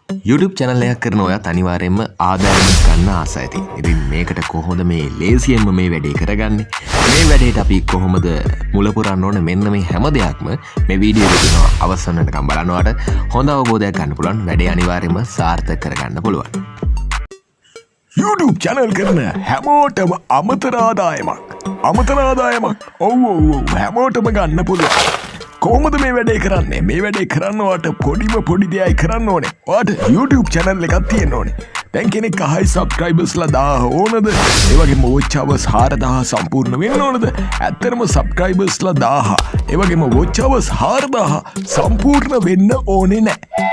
YouTube channel එකක් කරන ඔයත් අනිවාර්යයෙන්ම ආදායමක් ගන්න ආස ඇති. ඉතින් මේකට කොහොමද මේ ලේසියෙන්ම මේ වැඩේ කරගන්නේ? මේ වැඩේට අපි කොහොමද මුල පුරන්න ඕනේ? මෙන්න මේ හැම දෙයක්ම මේ වීඩියෝ එකේ තියෙනවා. අවසන් වෙනකම් බලනවාට හොඳ අවබෝධයක් ගන්න පුළුවන්. වැඩේ අනිවාර්යයෙන්ම සාර්ථක කරගන්න පුළුවන්. YouTube channel කරන හැමෝටම අමතර ආදායමක්. ඔව් හැමෝටම ගන්න පුළුවන්. කොහොමද මේ වැඩේ කරන්නේ? මේ වැඩේ කරන්නවට පොඩි දෙයක් කරන්න ඕනේ. ඔයාට YouTube channel එකක් තියෙන්න ඕනේ. දැන් කෙනෙක් අහයි subscribersලා 1000 ඕනද? ඒ වගේම watch hours 4000 සම්පූර්ණ වෙන්න ඕනද? ඇත්තටම subscribersලා 1000. ඒ වගේම watch hours 4000 සම්පූර්ණ වෙන්න ඕනේ නැහැ.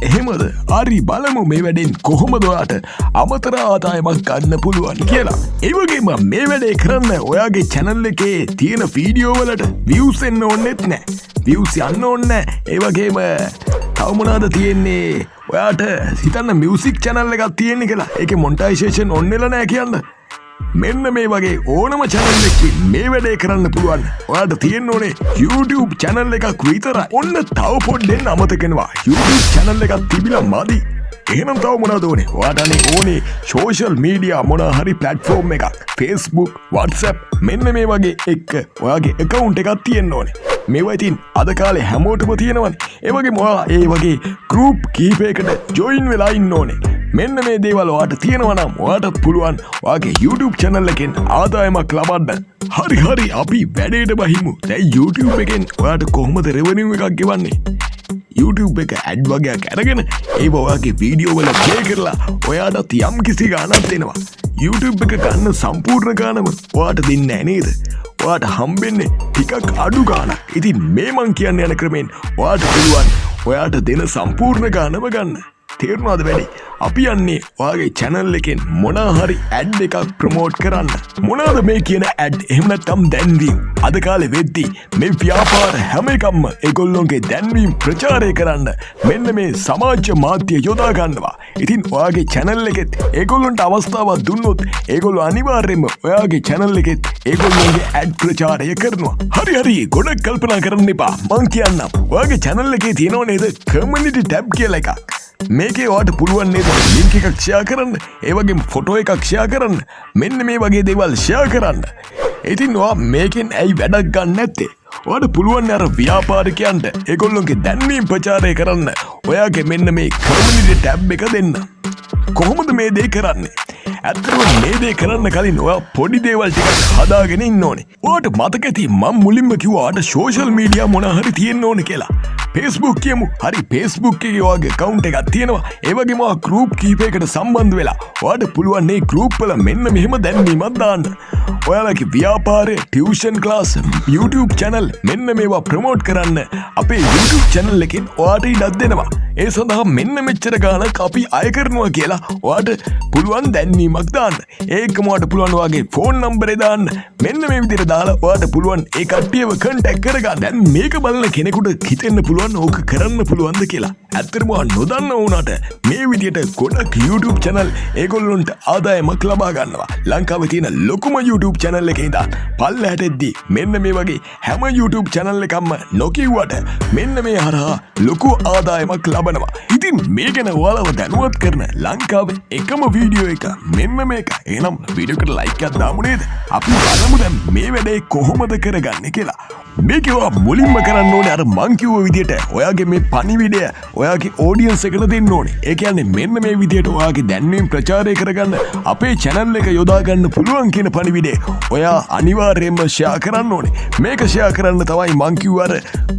එහෙමද? හරි, බලමු මේ වැඩෙන් කොහොමද ඔයාට අමතර ආදායමක් ගන්න පුළුවන් කියලා. ඒ වගේම මේ වැඩේ කරන්න ඔයාගේ channel එකේ තියෙන වීඩියෝ වලට views එන්න ඕනෙත් නැහැ. views යන්න ඕනේ නැහැ. ඒ වගේම තව මොනවද තියෙන්නේ? ඔයාට හිතන්න music channel එකක් තියෙන්නේ කියලා. ඒකේ monetization on වෙලා නැහැ කියන්න. මෙන්න මේ වගේ ඕනම channel එකකින් මේ වැඩේ කරන්න පුළුවන්. ඔයාට තියෙන්න ඕනේ YouTube channel එකක් විතරයි. ඔන්න තව පොඩ්ඩෙන් අමතක වෙනවා. YouTube channel එකක් තිබිලා මදි. එහෙනම් තව මොනවද ඕනේ? ඔයාට ඕනේ social media මොන හරි platform එකක්. Facebook, WhatsApp මෙන්න මේ වගේ එක ඔයාගේ account එකක් තියෙන්න ඕනේ. මේවා ඉතින් අද කාලේ හැමෝටම තියෙනවනේ. ඒ වගේම ඔයා ඒ වගේ group කීපයකට join වෙලා ඉන්න ඕනේ. මෙන්න මේ දේවල් ඔයාට තියෙනවා නම් ඔයාට පුළුවන් ඔයාගේ YouTube channel එකෙන් ආදායමක් ලබන්න. හරි අපි වැඩේට බහිමු. දැන් YouTube එකෙන් ඔයාට කොහොමද revenue එකක් ගෙවන්නේ? YouTube එක ad වගේක් අරගෙන ඒව ඔයාගේ වීඩියෝ වල ප්ලේ කරලා ඔයාට යම් කිසි ගාණක් දෙනවා. YouTube එක ගන්න සම්පූර්ණ ගාණම ඔයාට දෙන්නේ නැහැ නේද? ඔයාට හම්බෙන්නේ ටිකක් අඩු ගාණක්. ඉතින් මේ මං කියන්න යන ක්‍රමෙන් ඔයාට පුළුවන් ඔයාට දෙන සම්පූර්ණ ගාණම ගන්න. තේරුණාද වැඩි? අපි යන්නේ ඔයාගේ channel එකෙන් මොනවා හරි ad එකක් ප්‍රමෝට් කරන්න. මොනවාද මේ කියන ad? එහෙම නැත්නම් දැන්වීම්. අද කාලේ වෙද්දී මේ ව්‍යාපාර හැම එකක්ම ඒගොල්ලෝගේ දැන්වීම් ප්‍රචාරය කරන්න මෙන්න මේ සමාජ මාධ්‍ය යොදා ගන්නවා. ඉතින් ඔයාගේ channel එකෙත් ඒගොල්ලන්ට අවස්ථාවක් දුන්නොත් ඒගොල්ලෝ අනිවාර්යයෙන්ම ඔයාගේ channel එකෙත් ඒගොල්ලෝගේ ad ප්‍රචාරය කරනවා. හරි ගොඩක් කල්පනා කරන්න එපා. මං කියන්නම්. ඔයාගේ channel එකේ තියෙනව නේද community tab කියලා එකක්. මේකේ ඔයාට පුළුවන් නේද link එකක් share කරන්න, ඒ වගේම ෆොටෝ එකක් share කරන්න, මෙන්න මේ වගේ දේවල් share කරන්න. ඉතින් ඔයා මේකෙන් ඇයි වැඩක් ගන්න නැත්තේ? ඔයාට පුළුවන් අර ව්‍යාපාරිකයන්ට ඒගොල්ලෝගේ දැන්වීම් ප්‍රචාරය කරන්න ඔයාගේ මෙන්න මේ community tab එක දෙන්න. කොහොමද මේ දේ කරන්නේ? ඇත්තටම මේ දේ කරන්න කලින් ඔයා පොඩි දේවල් ටිකක් හදාගෙන ඉන්න ඕනේ. ඔයාට මතක ඇති මම මුලින්ම කිව්වා ඔයාට social media මොන හරි තියෙන්න ඕනේ කියලා. Facebook කියමු. හරි, Facebook එකේ ඔයාගේ account එකක් තියෙනවා. ඒ වගේම ඔයා group කීපයකට සම්බන්ධ වෙලා ඔයාට පුළුවන් මේ group වල මෙන්න මෙහෙම දැන්වීමක් දාන්න. ඔයාලගේ ව්‍යාපාරේ, tuition class, YouTube channel මෙන්න මේවා ප්‍රමෝට් කරන්න අපේ YouTube channel එකෙන් ඔයාට ඉඩක් දෙනවා. ඒ සඳහා මෙන්න මෙච්චර ගාණක් අපි අය කරනවා කියලා ඔයාට පුළුවන් දැන්වීමක් දාන්න. ඒකම ඔයාට පුළුවන් ඔයාගේ phone number එක දාන්න. මෙන්න මේ විදිහට දාලා ඔයාට පුළුවන් ඒ කට්ටියව contact කරගන්න. දැන් මේක බලන කෙනෙකුට හිතෙන්න පුළුවන් ඕක කරන්න පුළුවන්ද කියලා. ඇත්තටම නොදන්න වුණාට මේ විදිහට ගොඩක් YouTube channel ඒගොල්ලොන්ට ආදායමක් ලබා ගන්නවා. ලංකාවේ තියෙන ලොකුම YouTube channel එකේ ඉඳන් පල්ලහැට එද්දී මෙන්න මේ වගේ හැම YouTube channel එකක්ම නොකියුවට මෙන්න මේ හරහා ලොකු ආදායමක් ලබනවා. ඉතින් මේ ගැන ඔයාලව දැනුවත් කරන ලංකාවේ එකම වීඩියෝ එක මෙන්න මේක. එහෙනම් වීඩියෝ එකට like එකක් දාමු නේද? අපි බලමු දැන් මේ වැඩේ කොහොමද කරගන්නේ කියලා. මේක ඔයා මුලින්ම කරන්න ඕනේ අර මං කිව්ව විදිහට ඔයාගේ මේ පණිවිඩය ඔයාගේ audience එකට දෙන්න ඕනේ. ඒ කියන්නේ මෙන්න මේ විදිහට ඔයාගේ දැන්වීම් ප්‍රචාරය කරගන්න අපේ channel එක යොදා ගන්න පුළුවන් කියන පණිවිඩය ඔයා අනිවාර්යයෙන්ම share කරන්න ඕනේ. මේක share කරන්න තමයි මං කිව්ව අර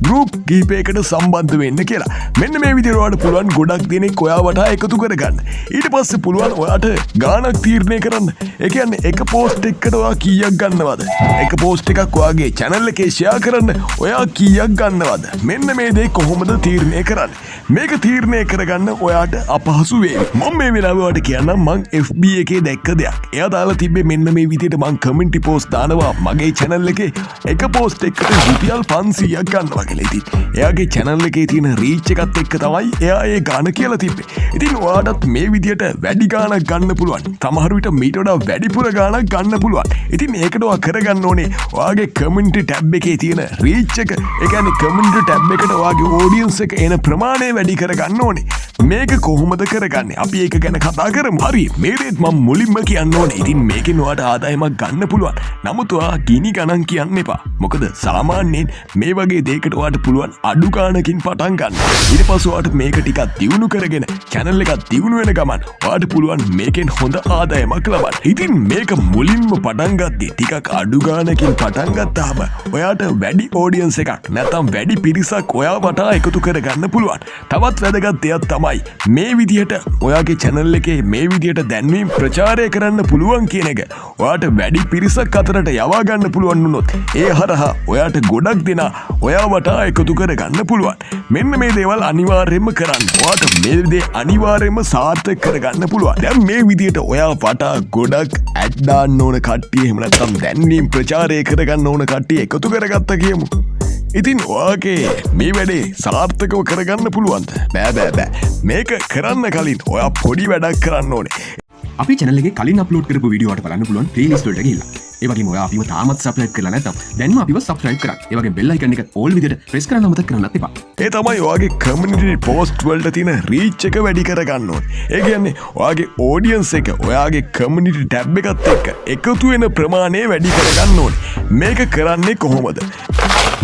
group කීපයකට සම්බන්ධ වෙන්න කියලා. මෙන්න මේ විදිහට ඔයාට පුළුවන් ගොඩක් දෙනෙක් ඔයා වටා එකතු කරගන්න. ඊට පස්සේ පුළුවන් ඔයාට ගාණක් තීරණය කරන්න. ඒ කියන්නේ එක post එකකට ඔයා කීයක් ගන්නවද? එක post එකක් ඔයාගේ channel එකේ share කරන්න ඔයා කීයක් ගන්නවද? මෙන්න මේ දේ කොහොමද තීරණය කරන්නේ? මේක තීරණය කරගන්න ඔයාට අපහසු වේවි. මම මේ වෙලාවේ ඔයාලට කියන්නම් මං FB එකේ දැක්ක දෙයක්. එයා දාලා තිබ්බේ මෙන්න මේ විදිහට මං community post දානවා මගේ channel එකේ එක post එකකට රුපියල් 500ක් ගන්නවා කියලා. ඉතින් එයාගේ channel එකේ තියෙන reach එකත් එක්ක තමයි එයා ඒ ගාණ කියලා තිබ්බේ. ඉතින් ඔයාටත් මේ විදිහට වැඩි ගාණක් ගන්න පුළුවන්. සමහර විට මීට වඩා වැඩිපුර ගාණක් ගන්න පුළුවන්. ඉතින් ඒකට ඔයා කරගන්න ඕනේ ඔයාගේ community tab එකේ තියෙන reach එක. ඒ කියන්නේ community tab එකට ඔයාගේ audience එක එන ප්‍රමාණය වැඩි කරගන්න ඕනේ. මේක කොහොමද කරගන්න අපි ඒක ගැන කතා කරමු. හරි මේකෙත් මම මුලින්ම කියන්න ඕනේ. ඉතින් මේකෙන් ඔයාට ආදායමක් ගන්න පුළුවන්. නමුත් ඔයා ගිනි ගණන් කියන්න එපා. මොකද සාමාන්‍යයෙන් මේ වගේ දෙයකට ඔයාට පුළුවන් අඩු ගාණකින් පටන් ගන්න. ඊට පස්සේ ඔයාට මේක ටිකක් දියුණු කරගෙන channel එකක් දියුණු වෙන ගමන් ඔයාට පුළුවන් මේකෙන් හොඳ ආදායමක් ලබන්න. ඉතින් මේක මුලින්ම පටන් ගත්තේ ටිකක් අඩු ගාණකින් පටන් ගත්තාම ඔයාට වැඩි audience එකක් නැත්නම් වැඩි පිරිසක් ඔයා වටා එකතු කරගන්න පුළුවන්. තවත් වැදගත් දෙයක් තමයි මේ විදිහට ඔයාගේ channel එකේ මේ විදිහට දැන්වීම් ප්‍රචාරය කරන්න පුළුවන් කියන එක. ඔයාට වැඩි පිරිසක් අතරට යවා ගන්න පුළුවන් වුණොත් ඒ හරහා ඔයාට ගොඩක් දෙනා ඔයා වටා එකතු කරගන්න පුළුවන්. මෙන්න මේ දේවල් අනිවාර්යයෙන්ම කරන්න. ඔයාට මේ දේ අනිවාර්යයෙන්ම සාර්ථක කරගන්න පුළුවන්. දැන් මේ විදිහට ඔයා වටා ගොඩක් ඇඩ් දාන්න ඕන කට්ටිය එහෙම නැත්නම් දැන්වීම් ප්‍රචාරය කරගන්න ඕන කට්ටිය එකතු කරගත්තා කියමු. ඉතින් ඔයාගේ මේ වැඩේ සාර්ථකව කරගන්න පුළුවන්ද? බෑ. මේක කරන්න කලින් ඔයා පොඩි වැඩක් කරන්න ඕනේ. අපි channel එකේ කලින් අප්ලෝඩ් කරපු වීඩියෝ වලට බලන්න පුළුවන් playlist වලට ගිහිල්ලා. ඒ වගේම ඔයා අපිව තාමත් subscribe කරලා නැත්නම් දැන්ම අපිව subscribe කරන්න. ඒ වගේම bell icon එක all විදිහට press කරන්න අමතක කරන්නත් එපා. ඒ තමයි ඔයාගේ community post වලට තියෙන reach එක වැඩි කරගන්න ඕනේ. ඒ කියන්නේ ඔයාගේ audience එක ඔයාගේ community tab එකත් එක්ක එකතු වෙන ප්‍රමාණය වැඩි කරගන්න ඕනේ. මේක කරන්නේ කොහොමද?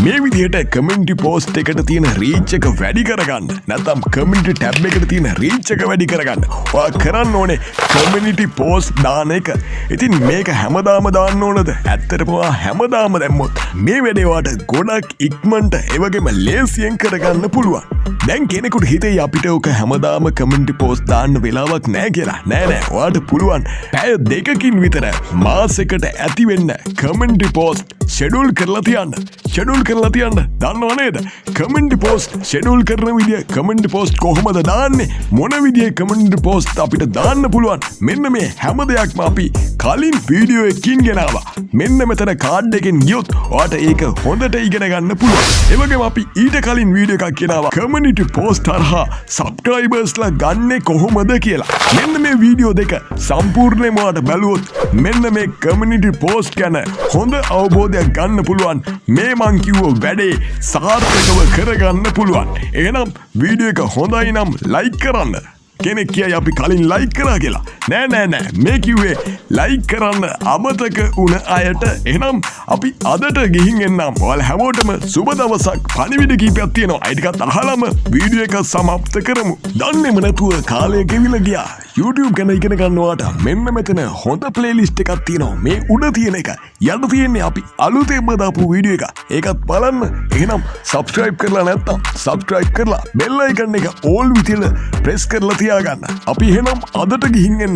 මේ විදිහට community post එකට තියෙන reach එක වැඩි කරගන්න නැත්නම් community tab එකට තියෙන reach එක වැඩි කරගන්න ඔයා කරන්න ඕනේ community post දාන එක. ඉතින් මේක හැමදාම දාන්න ඕනද? ඇත්තටම ඔයා හැමදාම දැම්මොත් මේ වැඩේ ඔයාට ගොඩක් ඉක්මනට ඒ වගේම ලේසියෙන් කරගන්න පුළුවන්. දැන් කෙනෙකුට හිතේ අපිට ඔක හැමදාම community post දාන්න වෙලාවක් නැහැ කියලා. නෑ ඔයාට පුළුවන් පැය දෙකකින් විතර මාසෙකට ඇති වෙන්න community post schedule කරලා තියන්න. දන්නව නේද? community post schedule කරන විදිය community post කොහොමද දාන්නේ? මොන විදිහේ community post අපිට දාන්න පුළුවන්? මෙන්න මේ හැම දෙයක්ම අපි කලින් වීඩියෝ එකකින් ගෙනාවා. මෙන්න මෙතන කාඩ් එකෙන් ගියොත් ඔයාට ඒක හොඳට ඉගෙන ගන්න පුළුවන්. ඒ වගේම අපි ඊට කලින් වීඩියෝ එකක් ගෙනාවා community post හරහා subscribersලා ගන්නෙ කොහොමද කියලා. මෙන්න මේ වීඩියෝ දෙක සම්පූර්ණයෙන්ම ඔයාට බැලුවොත් මෙන්න මේ community post ගැන හොඳ අවබෝධයක් ගන්න පුළුවන්. මේ මං කිව්ව වැඩේ සාර්ථකව කරගන්න පුළුවන්. එහෙනම් වීඩියෝ එක හොඳයි නම් ලයික් කරන්න. කෙනෙක් කියයි අපි කලින් ලයික් කරා කියලා. නෑ මේ කිව්වේ ලයික් කරන්න අමතක වුණ අයට. එහෙනම් අපි අදට ගිහින් එන්නම්. ඔයාලා හැමෝටම සුබ දවසක්. පණිවිඩ කීපයක් තියෙනවා. ඒ ටිකත් අහලම වීඩියෝ එක සමාප්ත කරමු. දන්නේම නැතුව කාලය ගෙවිලා ගියා. YouTube ගැන ඉගෙන ගන්නවාට මෙන්න මෙතන හොඳ ප්ලේලිස්ට් එකක් තියෙනවා. මේ උඩ තියෙන එක. යට තියෙන්නේ අපි අලුතෙන්ම දාපු වීඩියෝ එක. ඒකත් බලන්න. එහෙනම් subscribe කරලා නැත්නම් subscribe කරලා bell icon එක all විදිහට press කරලා තියාගන්න. අපි එහෙනම් අදට ගිහින් එන්නම්.